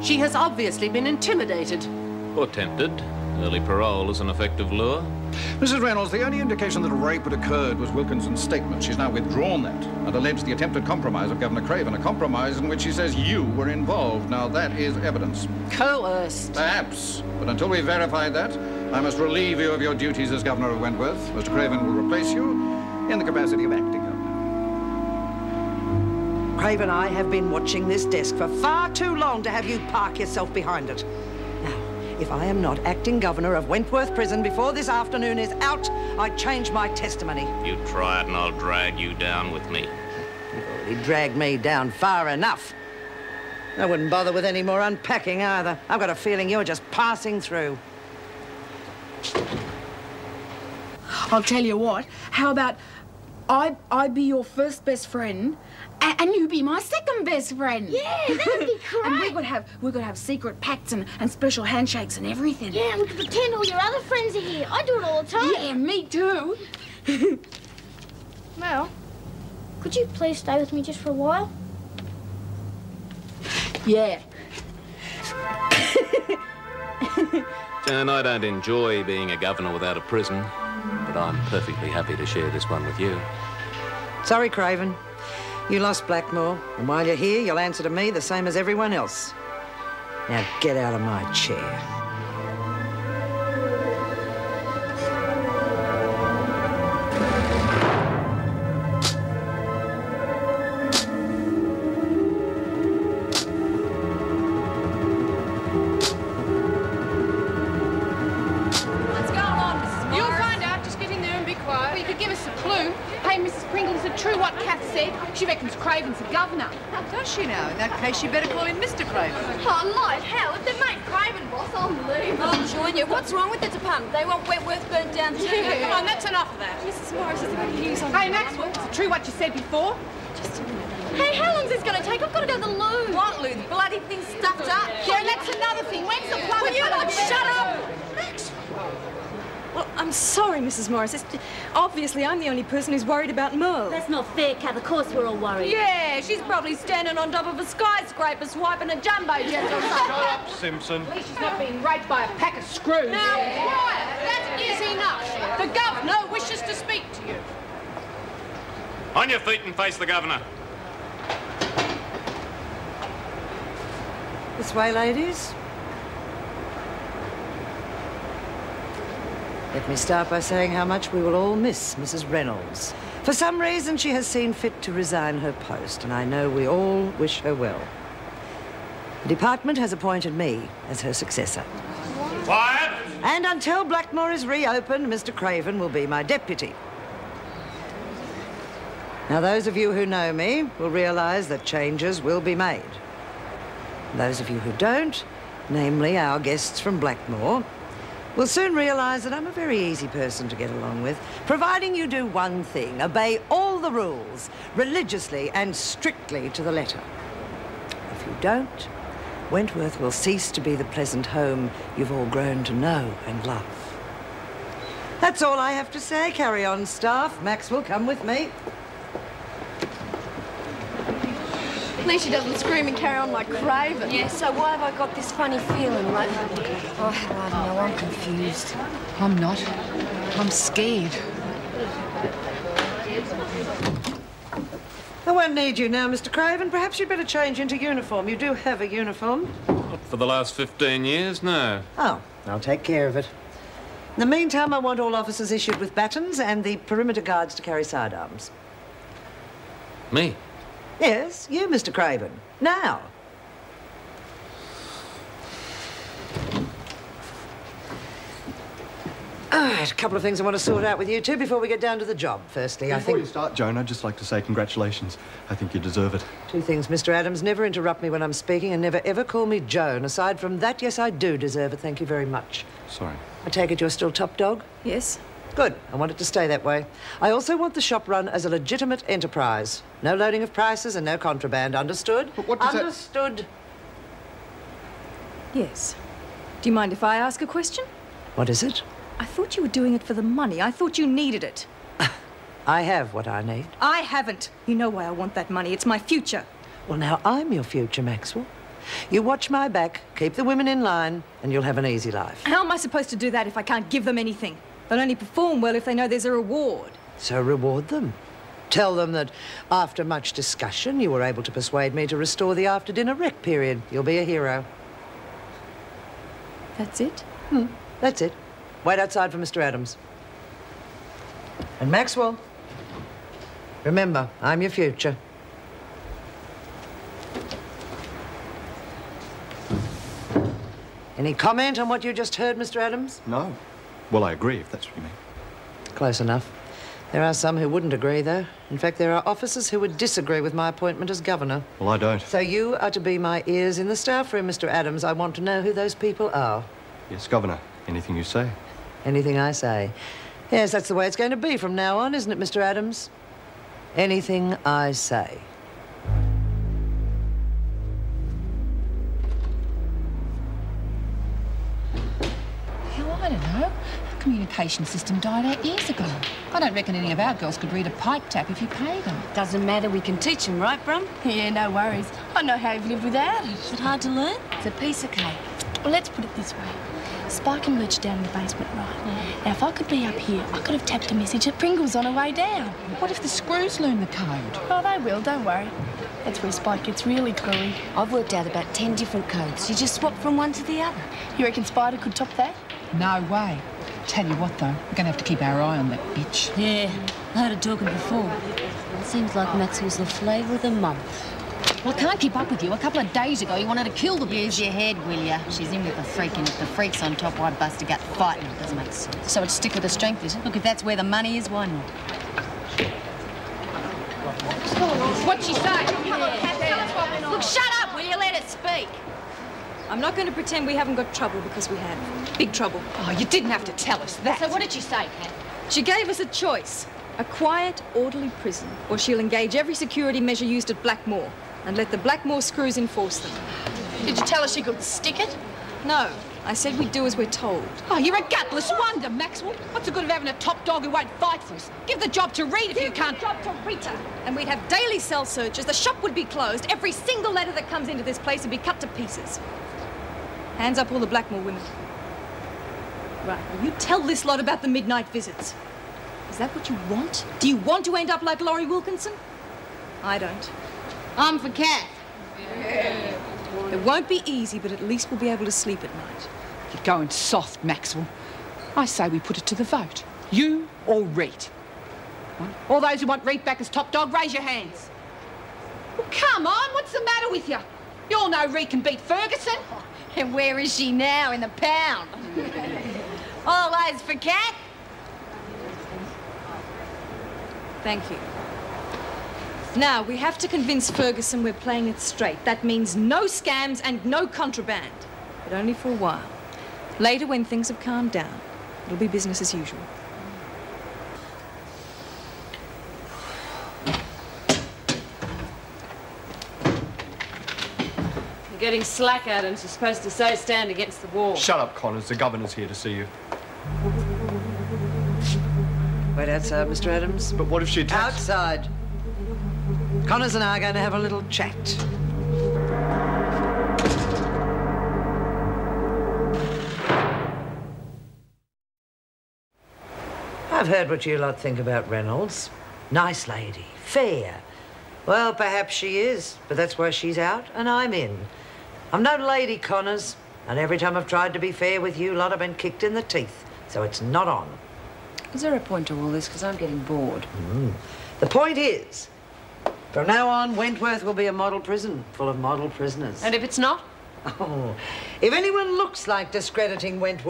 She has obviously been intimidated. Or tempted. Early parole is an effective lure. Mrs. Reynolds, the only indication that a rape had occurred was Wilkinson's statement. She's now withdrawn that and alleged the attempted compromise of Governor Craven, a compromise in which she says you were involved. Now, that is evidence. Coerced. Perhaps. But until we verify that, I must relieve you of your duties as Governor of Wentworth. Mr. Craven will replace you in the capacity of acting governor. Craven, I have been watching this desk for far too long to have you park yourself behind it. Now, if I am not acting governor of Wentworth Prison before this afternoon is out, I change my testimony. You try it and I'll drag you down with me. You've already dragged me down far enough. I wouldn't bother with any more unpacking either. I've got a feeling you're just passing through. I'll tell you what, how about I be your first best friend and you be my second best friend? Yeah, that would be great. And we could have secret pacts and special handshakes and everything. Yeah, we could pretend all your other friends are here. I do it all the time. Yeah, me too. Mel, could you please stay with me just for a while? Yeah. And I don't enjoy being a governor without a prison, but I'm perfectly happy to share this one with you. Sorry, Craven. You lost Blackmore, and while you're here, you'll answer to me the same as everyone else. Now get out of my chair. She reckons Craven's the governor. Does she now? In that case, you better call him Mr. Craven. Oh, Lloyd, hell, if they make Craven boss, I'll leave. I'll join you. What's wrong with the department? They want Wentworth burnt down too. Yeah. Come on, that's enough of that. Mrs. Morris has got news on. Hey, Maxwell, is it true what you said before? Just a minute. Hey, how long's this going to take? I've got to go to the loo. What, Lou? The bloody thing's stuffed up. Yeah, and that's another thing. When's the plumber? Will you not shut up? Well, I'm sorry, Mrs. Morris. Obviously, I'm the only person who's worried about Merle. That's not fair, Kath. Of course we're all worried. Yeah, she's probably standing on top of a skyscraper swiping a jumbo jet or something. Shut up, Simpson. At least she's not being raped by a pack of screws. Now, quiet. That is enough. The governor wishes to speak to you. On your feet and face the governor. This way, ladies. Let me start by saying how much we will all miss Mrs. Reynolds. For some reason, she has seen fit to resign her post, and I know we all wish her well. The department has appointed me as her successor. Quiet! And until Blackmore is reopened, Mr. Craven will be my deputy. Now, those of you who know me will realise that changes will be made. Those of you who don't, namely our guests from Blackmore, will soon realise that I'm a very easy person to get along with, providing you do one thing: obey all the rules, religiously and strictly to the letter. If you don't, Wentworth will cease to be the pleasant home you've all grown to know and love. That's all I have to say. Carry on, staff. Maxwell, come with me. At least she doesn't scream and carry on like Craven. Yeah, so why have I got this funny feeling like... Oh, hell, I don't know. I'm confused. I'm not. I'm scared. I won't need you now, Mr. Craven. Perhaps you'd better change into uniform. You do have a uniform. Not for the last 15 years, no. Oh, I'll take care of it. In the meantime, I want all officers issued with batons and the perimeter guards to carry sidearms. Me? Yes, you, Mr. Craven. Now. All right, a couple of things I want to sort out with you two before we get down to the job. Firstly, Before you start, Joan, I'd just like to say congratulations. I think you deserve it. Two things, Mr. Adams. Never interrupt me when I'm speaking and never ever call me Joan. Aside from that, yes, I do deserve it. Thank you very much. Sorry. I take it you're still top dog? Yes. Good. I want it to stay that way. I also want the shop run as a legitimate enterprise. No loading of prices and no contraband. Understood? But what does Understood. Yes. Do you mind if I ask a question? What is it? I thought you were doing it for the money. I thought you needed it. I have what I need. I haven't. You know why I want that money. It's my future. Well, now, I'm your future, Maxwell. You watch my back, keep the women in line, and you'll have an easy life. How am I supposed to do that if I can't give them anything? They'll only perform well if they know there's a reward. So reward them. Tell them that after much discussion, you were able to persuade me to restore the after-dinner rec period. You'll be a hero. That's it? That's it. Wait outside for Mr. Adams. And Maxwell, remember, I'm your future. Any comment on what you just heard, Mr. Adams? No. Well, I agree, if that's what you mean. Close enough. There are some who wouldn't agree, though. In fact, there are officers who would disagree with my appointment as governor. Well, I don't. So you are to be my ears in the staff room, Mr. Adams. I want to know who those people are. Yes, Governor. Anything you say. Anything I say. Yes, that's the way it's going to be from now on, isn't it, Mr. Adams? Anything I say. Hell, I don't know. The communication system died 8 years ago. I don't reckon any of our girls could read a pipe tap if you paid them. Doesn't matter, we can teach them, right, Brum? Yeah, no worries. I know how you've lived without it. Is it hard to learn? It's a piece of cake. Well, let's put it this way. Spike and Lurch down in the basement, right? Now, if I could be up here, I could have tapped a message at Pringles on her way down. What if the screws learn the code? Oh, they will, don't worry. That's where Spike gets really cluey. I've worked out about 10 different codes. You just swap from one to the other. You reckon Spider could top that? No way. Tell you what, though, we're going to have to keep our eye on that bitch. Yeah, I heard her talking before. It seems like Maxwell's the flavour of the month. Well, I can't keep up with you. A couple of days ago, you wanted to kill the bitch. Use your head, will ya? She's in with the freak, and if the freak's on top, why bust a gut fighting? It doesn't make sense. So it's stick with the strength, is it? Look, if that's where the money is, why not? What'd she say? Look, shut up, will you? Let it speak. I'm not going to pretend we haven't got trouble, because we have. Big trouble. Oh, you didn't have to tell us that. So what did she say, Kat? She gave us a choice. A quiet, orderly prison, or she'll engage every security measure used at Blackmore and let the Blackmore screws enforce them. Did you tell her she could stick it? No, I said we'd do as we're told. Oh, you're a gutless wonder, Maxwell. What's the good of having a top dog who won't fight for us? Give the job to Reed if you can't. Give the job to Rita. And we'd have daily cell searches. The shop would be closed. Every single letter that comes into this place would be cut to pieces. Hands up all the Blackmore women. Right, now you tell this lot about the midnight visits. Is that what you want? Do you want to end up like Laurie Wilkinson? I don't. I'm for Kath. It won't be easy, but at least we'll be able to sleep at night. You're going soft, Maxwell. I say we put it to the vote. You or Reed. All those who want Reed back as top dog, raise your hands. Well, come on, what's the matter with you? You all know Reed can beat Ferguson. And where is she now? In the pound. All those for Kath. Thank you. Now, we have to convince Ferguson we're playing it straight. That means no scams and no contraband. But only for a while. Later, when things have calmed down, it'll be business as usual. You're getting slack, Adams. You're supposed to so stand against the wall. Shut up, Connors. The governor's here to see you. Wait outside, Mr. Adams. But what if she attacks? Outside. Connors and I are going to have a little chat. I've heard what you lot think about Reynolds. Nice lady, fair. Well, perhaps she is, but that's why she's out and I'm in. I'm no lady, Connors, and every time I've tried to be fair with you lot, I've been kicked in the teeth, so it's not on. Is there a point to all this? Because I'm getting bored. The point is, from now on, Wentworth will be a model prison full of model prisoners. And if it's not? Oh, if anyone looks like discrediting Wentworth,